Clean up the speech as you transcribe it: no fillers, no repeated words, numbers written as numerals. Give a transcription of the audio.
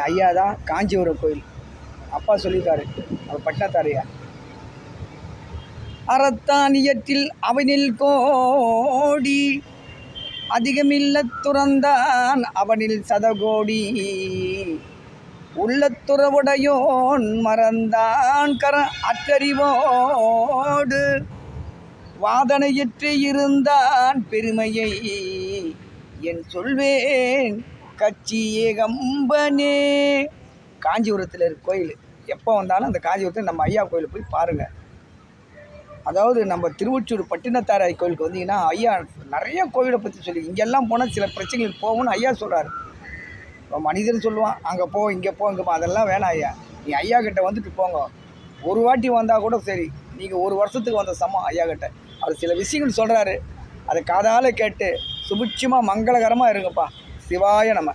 ஐயா தான் காஞ்சிபுரம் கோயில். அப்பா சொல்லிட்டாரு, அவர் பட்டினத்தாரையா. அறத்தானியத்தில் அவனில் கோடி அதிகமில்ல துறந்தான் அவனில் சதகோடி உள்ளத்துறவுடையோன் மறந்தான் கர அற்றறிவோடு வாதனையிற்று இருந்தான் பெருமையை என் சொல்வேன் கட்சி ஏகம்பனே. காஞ்சிபுரத்தில் இருக்க கோயில். எப்போ வந்தாலும் அந்த காஞ்சிபுரத்தில் நம்ம ஐயா கோயிலுக்கு போய் பாருங்கள். அதாவது நம்ம திருவொற்றியூர் பட்டினத்தாராய் கோயிலுக்கு வந்தீங்கன்னா ஐயா நிறைய கோயிலை பற்றி சொல்லி, இங்கெல்லாம் போனால் சில பிரச்சனைகளுக்கு போகணும்னு ஐயா சொல்கிறார். இப்போ மனிதன் சொல்லுவான் அங்கே போ இங்கே போ இங்கே அதெல்லாம் வேணாம் ஐயா, நீ ஐயா கிட்ட வந்துட்டு போங்க. ஒரு வாட்டி வந்தால் கூட சரி, நீங்கள் ஒரு வருஷத்துக்கு வந்த சமம் ஐயா கிட்ட. அவர் சில விஷயங்கள் சொல்கிறாரு, அதை காதால் கேட்டு சுபிட்சமாக மங்களகரமாக இருங்கப்பா. சிவாய நம்ம.